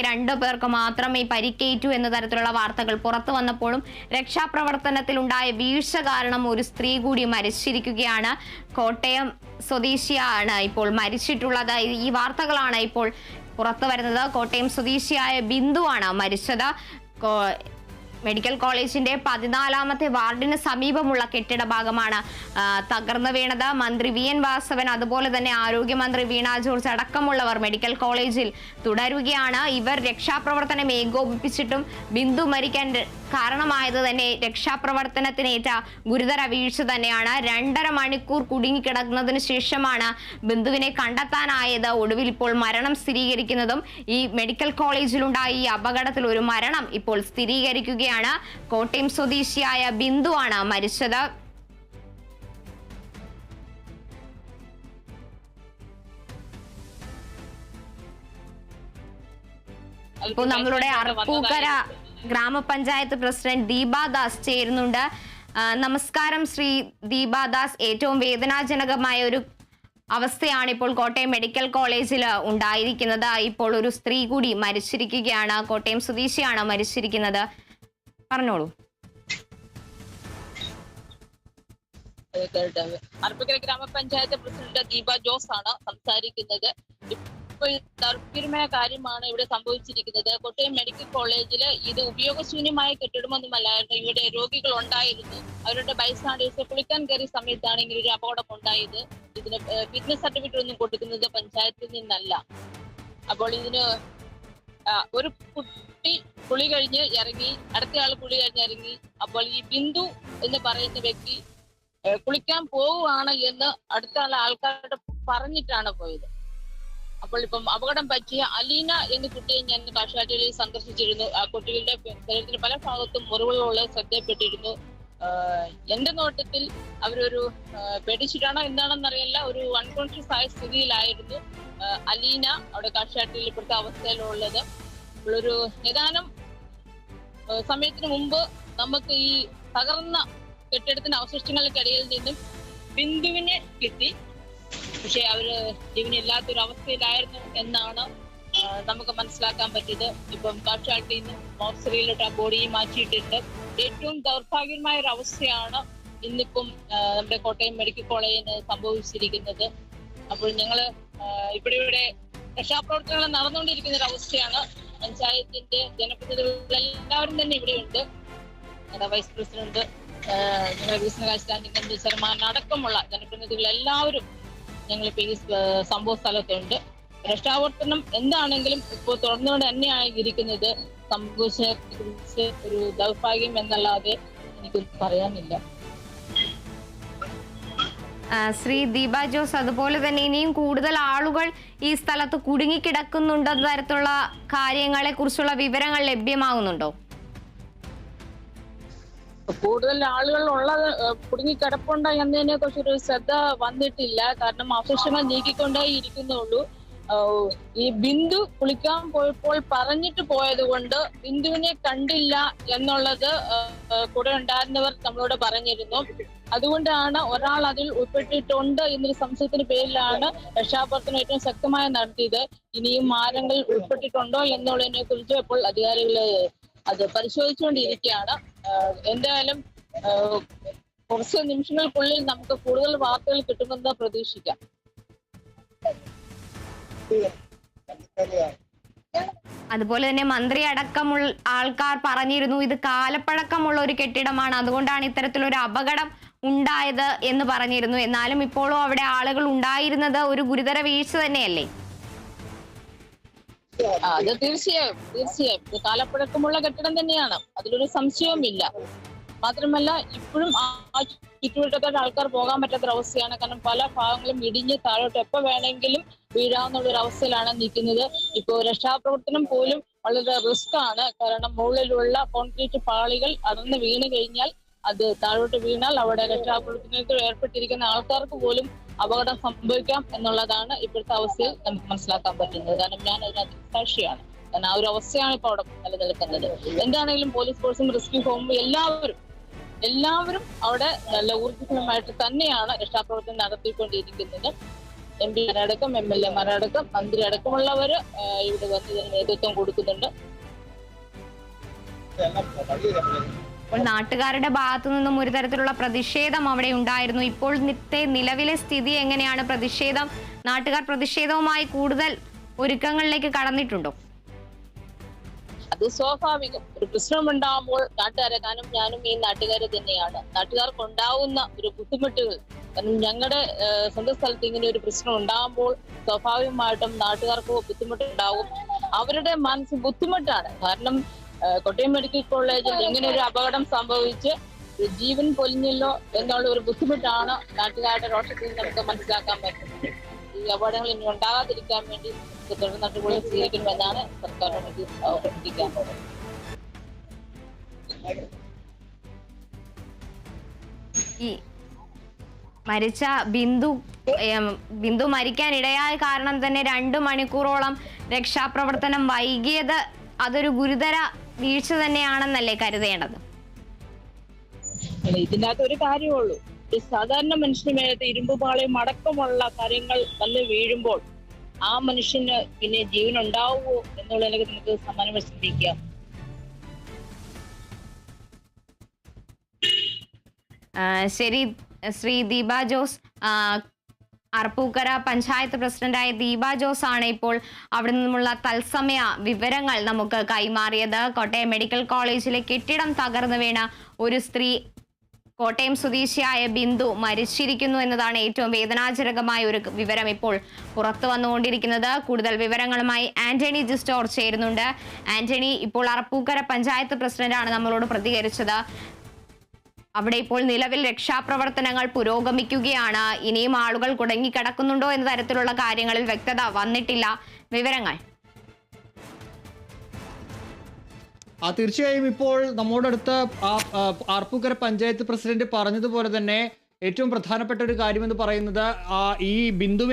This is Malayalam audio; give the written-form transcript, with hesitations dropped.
2 പേർക്ക് മാത്രമേ പരിക്കേറ്റു എന്ന തരത്തിലുള്ള വാർത്തകൾ പുറത്തു വന്നപ്പോഴും രക്ഷാപ്രവർത്തനത്തിലുണ്ടായ വീഴ്ച കാരണം ഒരു സ്ത്രീ കൂടി മരിച്ചിരിക്കുകയാണ്. കോട്ടയം സ്വദേശിയാണ് ഇപ്പോൾ മരിച്ചിട്ടുള്ളത്. ഈ വാർത്തകളാണ് ഇപ്പോൾ പുറത്തു വരുന്നത്. കോട്ടയം സ്വദേശിയായ ബിന്ദുവാണ് മരിച്ചത്. മെഡിക്കൽ കോളേജിന്റെ 14ാമത്തെ വാർഡിന് സമീപമുള്ള കെട്ടിട ഭാഗമാണ് തകർന്നു വീണത്. മന്ത്രി VN വാസവൻ അതുപോലെ തന്നെ ആരോഗ്യമന്ത്രി വീണ ജോർജ് അടക്കമുള്ളവർ മെഡിക്കൽ കോളേജിൽ തുടരുകയാണ്. ഇവർ രക്ഷാപ്രവർത്തനം ഏകോപിപ്പിച്ചിട്ടും ബിന്ദു മരിക്കാൻ കാരണമായത് തന്നെ രക്ഷാപ്രവർത്തനത്തിനേറ്റ ഗുരുതര വീഴ്ച തന്നെയാണ്. 2.5 മണിക്കൂർ കുടുങ്ങിക്കിടക്കുന്നതിന് ശേഷമാണ് ബിന്ദുവിനെ കണ്ടെത്താനായത്. ഒടുവിൽ ഇപ്പോൾ മരണം സ്ഥിരീകരിക്കുന്നതും ഈ മെഡിക്കൽ കോളേജിലുണ്ടായ ഈ അപകടത്തിൽ ഒരു മരണം ഇപ്പോൾ സ്ഥിരീകരിക്കുകയാണ്. കോട്ടയം സ്വദേശിയായ ബിന്ദുവാണ് മരിച്ചത്. ഇപ്പോൾ നമ്മളുടെ അർപ്പൂക്കര ഗ്രാമപഞ്ചായത്ത് പ്രസിഡന്റ് ദീപാദാസ് ചേരുന്നുണ്ട്. നമസ്കാരം ശ്രീ ദീപാദാസ്. ഏറ്റവും വേദനാജനകമായ ഒരു അവസ്ഥയാണ് ഇപ്പോൾ കോട്ടയം മെഡിക്കൽ കോളേജിൽ ഉണ്ടായിരിക്കുന്നത്. ഇപ്പോൾ ഒരു സ്ത്രീ കൂടി മരിച്ചിരിക്കുകയാണ്. കോട്ടയം സ്വദേശിയാണ് മരിച്ചിരിക്കുന്നത്. പറഞ്ഞോളൂ. അർപ്പൂക്കര ഗ്രാമപഞ്ചായത്ത് പ്രസിഡന്റ് ദീപ ജോസ് ആണ് സംസാരിക്കുന്നത്. ദൗർഭ്യമായ കാര്യമാണ് ഇവിടെ സംഭവിച്ചിരിക്കുന്നത്. കോട്ടയം മെഡിക്കൽ കോളേജില് ഇത് ഉപയോഗശൂന്യമായ കെട്ടിടമൊന്നുമല്ലായിരുന്നു. ഇവിടെ രോഗികൾ ഉണ്ടായിരുന്നു. അവരുടെ ബൈസ്റ്റാൻഡേഴ്സ് കുളിക്കാൻ കയറിയ സമയത്താണ് ഇങ്ങനെ ഒരു അപകടം ഉണ്ടായത്. ഇതിന് ഫിറ്റ്നസ് സർട്ടിഫിക്കറ്റ് ഒന്നും കൊടുക്കുന്നത് പഞ്ചായത്തിൽ നിന്നല്ല. അപ്പോൾ ഇതിന് ഒരു കുട്ടി കുളി കഴിഞ്ഞ് ഇറങ്ങി, അടുത്തയാൾ കുളി കഴിഞ്ഞ് ഇറങ്ങി. അപ്പോൾ ഈ ബിന്ദു എന്ന് പറയുന്ന വ്യക്തി കുളിക്കാൻ പോവുകയാണ് എന്ന് അടുത്ത ആൾക്കാരോട് പറഞ്ഞിട്ടാണ് പോയത്. അപ്പോൾ ഇപ്പം അപകടം പറ്റിയ അലീന എന്ന കുട്ടിയെ ഞാൻ കാശാട്ടിയിൽ സന്ദർശിച്ചിരുന്നു. ആ കുട്ടികളുടെ ശരീരത്തിന് പല ഭാഗത്തും മുറിവുകളുള്ള ശ്രദ്ധയപ്പെട്ടിരുന്നു. എന്റെ നോട്ടത്തിൽ അവരൊരു പേടിച്ചിട്ടാണോ എന്താണെന്നറിയില്ല, ഒരു അൺകോൺഷ്യസ് ആയ സ്ഥിതിയിലായിരുന്നു അലീന അവിടെ കാശാട്ടിയിൽ ഇപ്പോഴത്തെ അവസ്ഥയിലുള്ളത്. ഒരു ഏതാനും സമയത്തിന് മുമ്പ് നമുക്ക് ഈ തകർന്ന കെട്ടിടത്തിന്റെ അവശിഷ്ടങ്ങൾക്കിടയിൽ നിന്നും ബിന്ദുവിനെ കിട്ടി. പക്ഷെ അവര് ജീവനില്ലാത്തൊരു അവസ്ഥയിലായിരുന്നു എന്നാണ് നമുക്ക് മനസ്സിലാക്കാൻ പറ്റിയത്. ഇപ്പം കാശാട്ടിയിൽ നിന്ന് മോർച്ചറിയിലോട്ട് ആ ബോഡി മാറ്റിയിട്ടുണ്ട്. ഏറ്റവും ദൗർഭാഗ്യമായ ഒരു അവസ്ഥയാണ് ഇന്നിപ്പം നമ്മുടെ കോട്ടയം മെഡിക്കൽ കോളേജിന് സംഭവിച്ചിരിക്കുന്നത്. അപ്പോൾ ഞങ്ങള് ഇവിടെ രക്ഷാപ്രവർത്തനങ്ങൾ നടന്നുകൊണ്ടിരിക്കുന്ന ഒരു അവസ്ഥയാണ്. പഞ്ചായത്തിന്റെ ജനപ്രതിനിധികൾ എല്ലാവരും തന്നെ ഇവിടെയുണ്ട്. ഞങ്ങളുടെ വൈസ് പ്രസിഡന്റ്, ഞങ്ങളുടെ വികസന സ്റ്റാൻഡിംഗ് കമ്മിറ്റി ചെയർമാൻ അടക്കമുള്ള ജനപ്രതിനിധികൾ എല്ലാവരും ഞങ്ങളിപ്പോൾ ഈ സംഭവ സ്ഥലത്തുണ്ട്. രക്ഷാപ്രവർത്തനം എന്താണെങ്കിലും ഇപ്പോൾ തുടർന്നുകൊണ്ട് തന്നെയാണ് ഇരിക്കുന്നത്. സംഭവിച്ചതിനെ കുറിച്ച് ഒരു ദൗർഭാഗ്യം എന്നല്ലാതെ എനിക്കൊന്നും പറയാനില്ല. ശ്രീ ദീപ ജോസ്, അതുപോലെ തന്നെ ഇനിയും കൂടുതൽ ആളുകൾ ഈ സ്ഥലത്ത് കുടുങ്ങിക്കിടക്കുന്നുണ്ടെന്ന തരത്തിലുള്ള കാര്യങ്ങളെ കുറിച്ചുള്ള വിവരങ്ങൾ ലഭ്യമാകുന്നുണ്ടോ? കൂടുതൽ ആളുകൾ ഉള്ളത് കുടുങ്ങിക്കിടപ്പുണ്ടോ എന്നതിനെ കുറിച്ചൊരു ശ്രദ്ധ വന്നിട്ടില്ല. കാരണം അവശേഷങ്ങൾ നീക്കിക്കൊണ്ടേ ഇരിക്കുന്നുള്ളൂ. ഈ ബിന്ദു കുളിക്കാൻ പോയപ്പോൾ പറഞ്ഞിട്ട് പോയത് കൊണ്ട് ബിന്ദുവിനെ കണ്ടില്ല എന്നുള്ളത് കൂടെ ഉണ്ടായിരുന്നവർ നമ്മളോട് പറഞ്ഞിരുന്നു. അതുകൊണ്ടാണ് ഒരാൾ അതിൽ ഉൾപ്പെട്ടിട്ടുണ്ട് എന്നൊരു സംശയത്തിന് പേരിലാണ് രക്ഷാപ്രവർത്തനം ഏറ്റവും ശക്തമായി നടത്തിയത്. ഇനിയും ആരെങ്കിലും ഉൾപ്പെട്ടിട്ടുണ്ടോ എന്നുള്ളതിനെ കുറിച്ച് ഇപ്പോൾ അധികാരികള് അത് പരിശോധിച്ചുകൊണ്ടിരിക്കുകയാണ്. എന്തായാലും കുറച്ച് നിമിഷങ്ങൾക്കുള്ളിൽ നമുക്ക് കൂടുതൽ വാർത്തകൾ കിട്ടുമെന്ന് പ്രതീക്ഷിക്കാം. അതുപോലെ തന്നെ മന്ത്രി അടക്കമുള്ള ആൾക്കാർ പറഞ്ഞിരുന്നു ഇത് കാലപ്പഴക്കമുള്ള ഒരു കെട്ടിടമാണ്, അതുകൊണ്ടാണ് ഇത്തരത്തിലൊരു അപകടം ഉണ്ടായത് എന്ന് പറഞ്ഞിരുന്നു. എന്നാലും ഇപ്പോഴും അവിടെ ആളുകൾ ഉണ്ടായിരുന്നത് ഒരു ഗുരുതര വീഴ്ച തന്നെയല്ലേ? അത് തീർച്ചയായും ഇത് കാലപ്പഴക്കമുള്ള കെട്ടിടം തന്നെയാണ്, അതിലൊരു സംശയവുമില്ല. മാത്രമല്ല ഇപ്പോഴും ആ ചുറ്റുവട്ടത്തോട്ട് ആൾക്കാർ പോകാൻ പറ്റാത്തൊരവസ്ഥയാണ്. കാരണം പല ഭാഗങ്ങളും ഇടിഞ്ഞ് താഴോട്ട് എപ്പോൾ വേണമെങ്കിലും വീഴാവുന്ന ഒരു അവസ്ഥയിലാണ് നിൽക്കുന്നത്. ഇപ്പോൾ രക്ഷാപ്രവർത്തനം പോലും വളരെ റിസ്ക് ആണ്. കാരണം മുകളിലുള്ള കോൺക്രീറ്റ് പാളികൾ അടർന്ന് വീണ് കഴിഞ്ഞാൽ അത് താഴോട്ട് വീണാൽ അവിടെ രക്ഷാപ്രവർത്തനത്തിൽ ഏർപ്പെട്ടിരിക്കുന്ന ആൾക്കാർക്ക് പോലും അപകടം സംഭവിക്കാം എന്നുള്ളതാണ് ഇപ്പോഴത്തെ അവസ്ഥയിൽ നമുക്ക് മനസ്സിലാക്കാൻ പറ്റുന്നത്. കാരണം ഞാൻ അതിനകത്ത് സാക്ഷിയാണ്. കാരണം ആ ഒരു അവസ്ഥയാണ് ഇപ്പോൾ അവിടെ നിലനിൽക്കുന്നത്. എന്താണെങ്കിലും പോലീസ് ഫോഴ്സും റെസ്ക്യൂ ഹോമും എല്ലാവരും അവിടെ നല്ല ഊർജ്ജസ്വലമായിട്ട് തന്നെയാണ് രക്ഷാപ്രവർത്തനം നടത്തിക്കൊണ്ടിരിക്കുന്നത്. MP മാരടക്കം MLA മാരടക്കം മന്ത്രി അടക്കമുള്ളവര് ഇവിടെ വന്ന് ഇതിന് നേതൃത്വം കൊടുക്കുന്നുണ്ട്. അപ്പോൾ നാട്ടുകാരുടെ ഭാഗത്തു നിന്നും ഒരു തരത്തിലുള്ള പ്രതിഷേധം അവിടെ ഉണ്ടായിരുന്നു. ഇപ്പോൾ നിലവിലെ സ്ഥിതി എങ്ങനെയാണ്? നാട്ടുകാർ പ്രതിഷേധവുമായി കൂടുതൽ ഒരുക്കങ്ങളിലേക്ക് കടന്നിട്ടുണ്ടോ? അത് സ്വാഭാവികം. ഒരു പ്രശ്നമുണ്ടാകുമ്പോൾ നാട്ടുകാരെ, കാരണം ഞാനും ഈ നാട്ടുകാരെ തന്നെയാണ്. നാട്ടുകാർക്ക് ഉണ്ടാവുന്ന ഒരു ബുദ്ധിമുട്ടുകൾ, കാരണം ഞങ്ങളുടെ സ്വന്തം സ്ഥലത്ത് ഇങ്ങനെ ഒരു പ്രശ്നം ഉണ്ടാകുമ്പോൾ സ്വാഭാവികമായിട്ടും നാട്ടുകാർക്ക് ബുദ്ധിമുട്ടുണ്ടാവും. അവരുടെ മനസ്സ് ബുദ്ധിമുട്ടാണ്. കാരണം കോട്ടയം മെഡിക്കൽ കോളേജിൽ ഇങ്ങനെ ഒരു അപകടം സംഭവിച്ച് ജീവൻ പൊലിഞ്ഞല്ലോ എന്നുള്ള ഒരു ബുദ്ധിമുട്ടാണ് നാട്ടുകാരുടെ രോഷത്തിൽ നിന്ന് നമുക്ക് മനസ്സിലാക്കാൻ പറ്റുന്നത്. ഈ അപകടങ്ങൾ ഇനി ഉണ്ടാകാതിരിക്കാൻ വേണ്ടി തുടർ നടപടികൾ സ്വീകരിക്കണമെന്നാണ് സർക്കാരിനോട് അഭ്യർത്ഥിക്കാനുള്ളത്. ഈ മരിച്ച ബിന്ദു മരിക്കാനിടയായ കാരണം തന്നെ 2 മണിക്കൂറോളം രക്ഷാപ്രവർത്തനം വൈകിയത് അതൊരു ഗുരുതര വീഴ്ച തന്നെയാണെന്നല്ലേ കരുതേണ്ടത്? ഇതിനകത്ത് ഒരു കാര്യമുള്ളൂ. ഒരു സാധാരണ മനുഷ്യന് മേലത്തെ ഇരുമ്പുപാളയും അടക്കമുള്ള കാര്യങ്ങൾ വന്ന് വീഴുമ്പോൾ ആ മനുഷ്യന് പിന്നെ ജീവൻ ഉണ്ടാവുമോ എന്നുള്ളതിനൊക്കെ നമുക്ക് സമാനം ചിന്തിക്കാം. ശരി, ശ്രീ ദീപ ജോസ്, അർപ്പൂക്കര പഞ്ചായത്ത് പ്രസിഡന്റായ ദീപ ജോസ് ആണ് ഇപ്പോൾ അവിടെ നിന്നുമുള്ള തത്സമയ വിവരങ്ങൾ നമുക്ക് കൈമാറിയത്. കോട്ടയം മെഡിക്കൽ കോളേജിലെ കെട്ടിടം തകർന്നു വീണ ഒരു സ്ത്രീ, കോട്ടയം സ്വദേശിയായ ബിന്ദു മരിച്ചിരിക്കുന്നു എന്നതാണ് ഏറ്റവും വേദനാജനകമായ ഒരു വിവരം ഇപ്പോൾ പുറത്തു വന്നുകൊണ്ടിരിക്കുന്നത്. കൂടുതൽ വിവരങ്ങളുമായി ആന്റണി ജിസ്റ്റോർ ചേരുന്നുണ്ട്. ആന്റണി, ഇപ്പോൾ അർപ്പൂക്കര പഞ്ചായത്ത് പ്രസിഡന്റാണ് നമ്മളോട് പ്രതികരിച്ചത്. അവിടെ ഇപ്പോൾ നിലവിൽ രക്ഷാപ്രവർത്തനങ്ങൾ പുരോഗമിക്കുകയാണ്. ഇനിയും ആളുകൾ കുടുങ്ങിക്കിടക്കുന്നുണ്ടോ എന്ന തരത്തിലുള്ള കാര്യങ്ങളിൽ വ്യക്തത വന്നിട്ടില്ല. വിവരങ്ങൾ? തീർച്ചയായും ഇപ്പോൾ നമ്മോടടുത്ത് ആർപ്പൂക്കര പഞ്ചായത്ത് പ്രസിഡന്റ് പറഞ്ഞതുപോലെ തന്നെ ഏറ്റവും പ്രധാനപ്പെട്ട ഒരു കാര്യമെന്ന് പറയുന്നത് ഈ ബിന്ദു